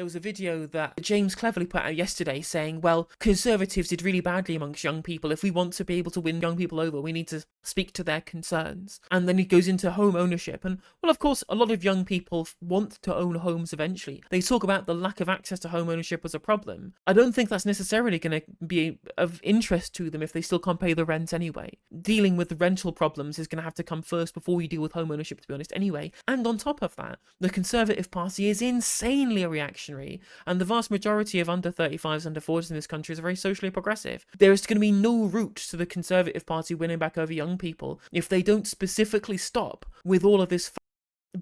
There was a video that James Cleverly put out yesterday saying, well, Conservatives did really badly amongst young people. If we want to be able to win young people over, we need to speak to their concerns. And then he goes into home ownership. And, well, of course, a lot of young people want to own homes eventually. They talk about the lack of access to home ownership as a problem. I don't think that's necessarily going to be of interest to them if they still can't pay the rent anyway. Dealing with the rental problems is going to have to come first before you deal with home ownership, to be honest, anyway. And on top of that, the Conservative Party is insanely reactionary, and the vast majority of under 35s, under 40s in this country is very socially progressive. There is going to be no route to the Conservative Party winning back over young people if they don't specifically stop with all of this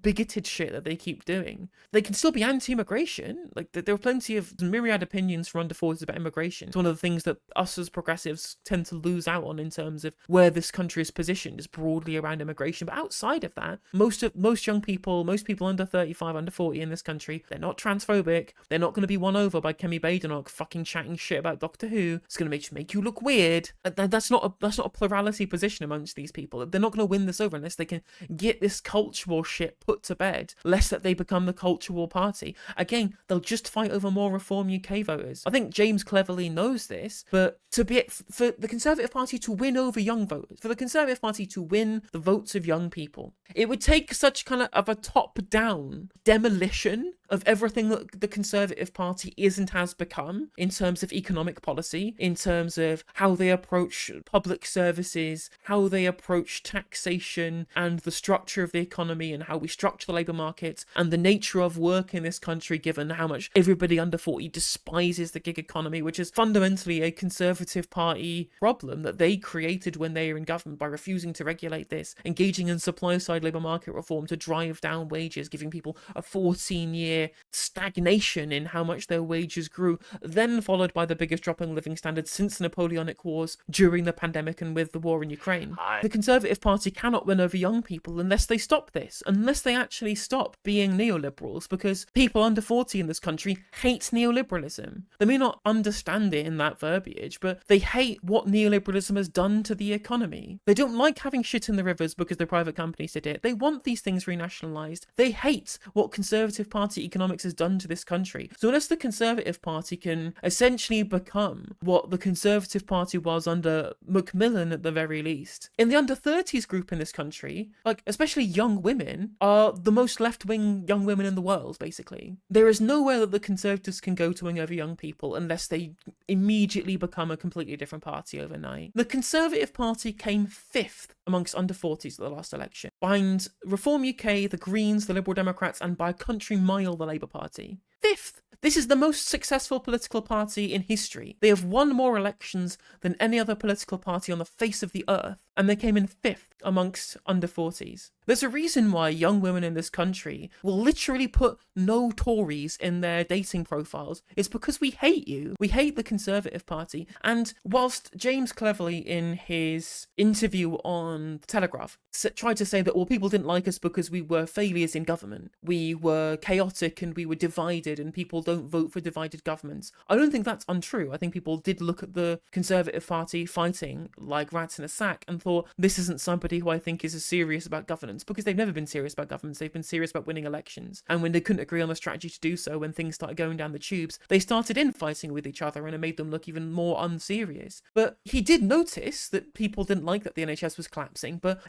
bigoted shit that they keep doing. They can still be anti-immigration. Like, there are plenty of myriad opinions from under 40s about immigration. It's one of the things that us as progressives tend to lose out on in terms of where this country is positioned, is broadly around immigration. But outside of that, most young people, most people under 35, under 40 in this country, they're not transphobic. They're not going to be won over by Kemi Badenoch fucking chatting shit about Doctor Who. It's going to make you look weird. That's not a plurality position amongst these people. They're not going to win this over unless they can get this culture war shit put to bed, lest that they become the culture war party. Again, they'll just fight over more Reform UK voters. I think James Cleverly knows this, but for the Conservative Party to win over young voters, for the Conservative Party to win the votes of young people, it would take such kind of a top-down demolition of everything that the Conservative Party is and has become in terms of economic policy, in terms of how they approach public services, how they approach taxation and the structure of the economy and how we structure the labour market and the nature of work in this country, given how much everybody under 40 despises the gig economy, which is fundamentally a Conservative Party problem that they created when they were in government by refusing to regulate this, engaging in supply-side labour market reform to drive down wages, giving people a 14-year stagnation in how much their wages grew, then followed by the biggest drop in living standards since the Napoleonic Wars during the pandemic and with the war in Ukraine. The Conservative Party cannot win over young people unless they stop this, unless they actually stop being neoliberals, because people under 40 in this country hate neoliberalism. They may not understand it in that verbiage, but they hate what neoliberalism has done to the economy. They don't like having shit in the rivers because the private companies did it. They want these things renationalised. They hate what Conservative Party economics has done to this country. So unless the Conservative Party can essentially become what the Conservative Party was under Macmillan at the very least, in the under 30s group in this country, like especially young women, are the most left-wing young women in the world, basically. There is nowhere that the Conservatives can go to win over young people unless they immediately become a completely different party overnight. The Conservative Party came 5th amongst under 40s at the last election, behind Reform UK, the Greens, the Liberal Democrats, and by a country mile, the Labour Party. 5th! This is the most successful political party in history. They have won more elections than any other political party on the face of the earth, and they came in 5th amongst under 40s. There's a reason why young women in this country will literally put no Tories in their dating profiles. It's because we hate you. We hate the Conservative Party. And whilst James Cleverly, in his interview on The Telegraph, tried to say that, well, people didn't like us because we were failures in government. We were chaotic and we were divided and people don't vote for divided governments. I don't think that's untrue. I think people did look at the Conservative Party fighting like rats in a sack and thought, this isn't somebody who I think is as serious about governance, because they've never been serious about governance. They've been serious about winning elections. And when they couldn't agree on the strategy to do so, when things started going down the tubes, they started infighting with each other and it made them look even more unserious. But he did notice that people didn't like that the NHS was collapsing. But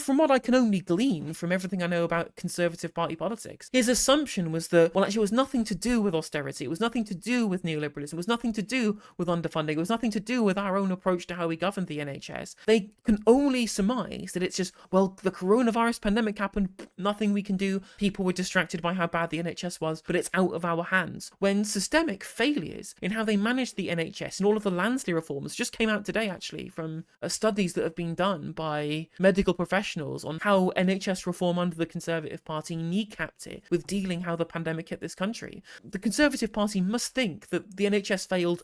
from what I can only glean from everything I know about Conservative Party politics, his assumption was that, well, actually it was nothing to do with austerity. It was nothing to do with neoliberalism. It was nothing to do with underfunding. It was nothing to do with our own approach to how we govern the NHS. They can only surmise that it's just, well, the coronavirus pandemic happened, nothing we can do. People were distracted by how bad the NHS was, but it's out of our hands. When systemic failures in how they manage the NHS and all of the Lansley reforms just came out today, actually, from studies that have been done by medical professionals on how NHS reform under the Conservative Party kneecapped it with dealing how the pandemic hit this country. The Conservative Party must think that the NHS failed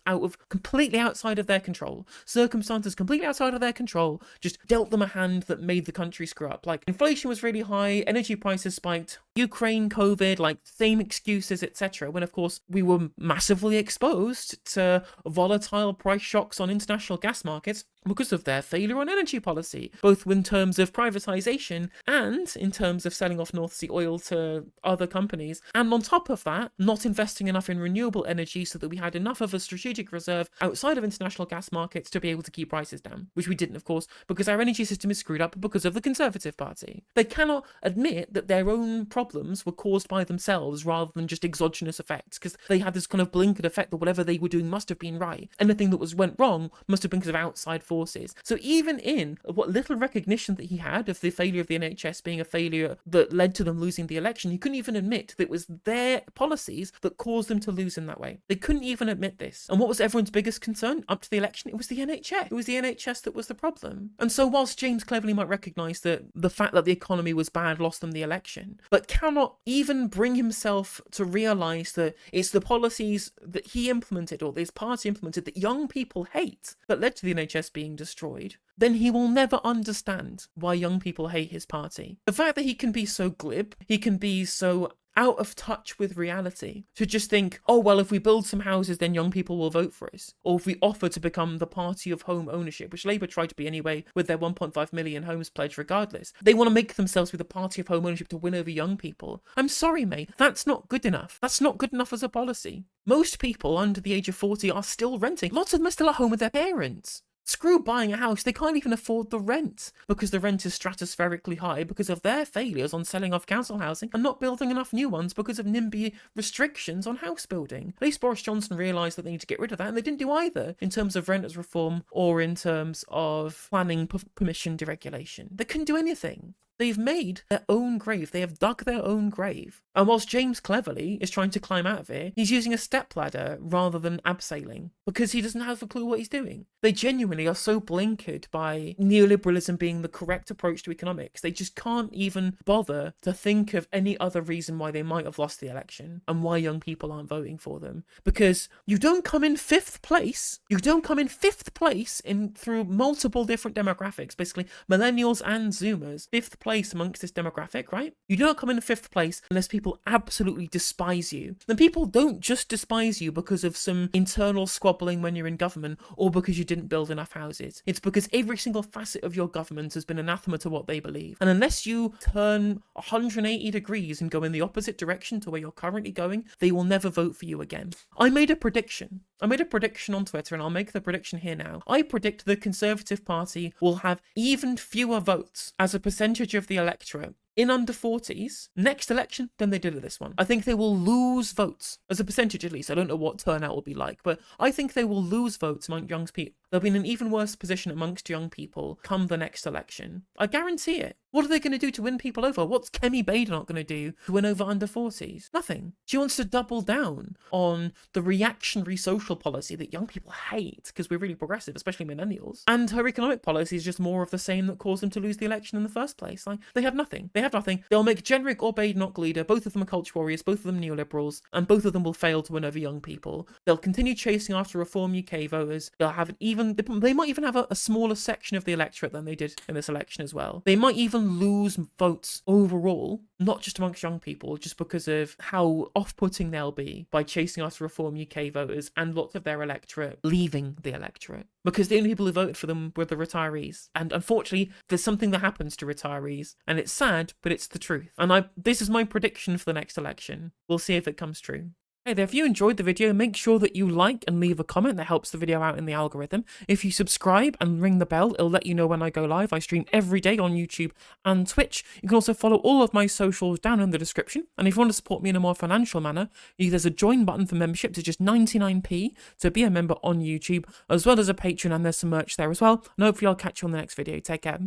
completely outside of their control. Circumstances completely outside of their control just dealt them a hand that made the country screw up. Like, inflation was really high, energy prices spiked, Ukraine, COVID, like same excuses, etc. When of course we were massively exposed to volatile price shocks on international gas markets because of their failure on energy policy, both in terms of privatization and in terms of selling off North Sea oil to other companies. And on top of that, not investing enough in renewable energy so that we had enough of a strategic reserve outside of international gas markets to be able to keep prices down, which we didn't, of course, because our energy system is screwed up because of the Conservative Party. They cannot admit that their own problems were caused by themselves rather than just exogenous effects, because they had this kind of blinkered effect that whatever they were doing must have been right. Anything that went wrong must have been because of outside forces. So even in what little recognition that he had of the failure of the NHS being a failure that led to them losing the election, he couldn't even admit that it was their policies that caused them to lose in that way. They couldn't even admit this. And what was everyone's biggest concern up to the election? It was the NHS. It was the NHS that was the problem. And so whilst James cleverly might recognise that the fact that the economy was bad lost them the election, but cannot even bring himself to realise that it's the policies that he implemented or his party implemented that young people hate that led to the NHS being destroyed, then he will never understand why young people hate his party. The fact that he can be so glib, he can be so out of touch with reality to just think, oh, well, if we build some houses, then young people will vote for us. Or if we offer to become the party of home ownership, which Labour tried to be anyway with their 1.5 million homes pledge regardless. They want to make themselves with the party of home ownership to win over young people. I'm sorry, mate. That's not good enough. That's not good enough as a policy. Most people under the age of 40 are still renting. Lots of them are still at home with their parents. Screw buying a house, they can't even afford the rent because the rent is stratospherically high because of their failures on selling off council housing and not building enough new ones because of NIMBY restrictions on house building. At least Boris Johnson realised that they need to get rid of that, and they didn't do either in terms of renters reform or in terms of planning permission deregulation. They couldn't do anything. They've made their own grave. They have dug their own grave. And whilst James cleverly is trying to climb out of it, he's using a stepladder rather than abseiling because he doesn't have a clue what he's doing. They genuinely are so blinkered by neoliberalism being the correct approach to economics. They just can't even bother to think of any other reason why they might have lost the election and why young people aren't voting for them. Because you don't come in fifth place. You don't come in fifth place through multiple different demographics, basically millennials and Zoomers. Fifth place amongst this demographic, right? You do not come in fifth place unless people absolutely despise you. Then people don't just despise you because of some internal squabbling when you're in government or because you didn't build enough houses. It's because every single facet of your government has been anathema to what they believe. And unless you turn 180 degrees and go in the opposite direction to where you're currently going, they will never vote for you again. I made a prediction on Twitter, and I'll make the prediction here now. I predict the Conservative Party will have even fewer votes as a percentage of the electorate in under 40s next election than they did at this one. I think they will lose votes as a percentage, at least. I don't know what turnout will be like, but I think they will lose votes among young people. They'll be in an even worse position amongst young people come the next election. I guarantee it. What are they going to do to win people over? What's Kemi Badenoch going to do to win over under 40s? Nothing. She wants to double down on the reactionary social policy that young people hate because we're really progressive, especially millennials. And her economic policy is just more of the same that caused them to lose the election in the first place. Like, they have nothing. They have nothing. They'll make Jenrick or Badenoch leader. Both of them are culture warriors. Both of them neoliberals. And both of them will fail to win over young people. They'll continue chasing after Reform UK voters. They'll have they might even have a smaller section of the electorate than they did in this election as well. They might even lose votes overall, not just amongst young people, just because of how off-putting they'll be by chasing after Reform UK voters and lots of their electorate leaving the electorate. Because the only people who voted for them were the retirees. And unfortunately, there's something that happens to retirees. And it's sad, but it's the truth. And this is my prediction for the next election. We'll see if it comes true. Hey there, if you enjoyed the video, make sure that you like and leave a comment. That helps the video out in the algorithm. If you subscribe and ring the bell, it'll let you know when I go live. I stream every day on YouTube and Twitch. You can also follow all of my socials down in the description. And if you want to support me in a more financial manner, there's a join button for membership to just 99p to be a member on YouTube, as well as a Patreon, and there's some merch there as well. And hopefully I'll catch you on the next video. Take care.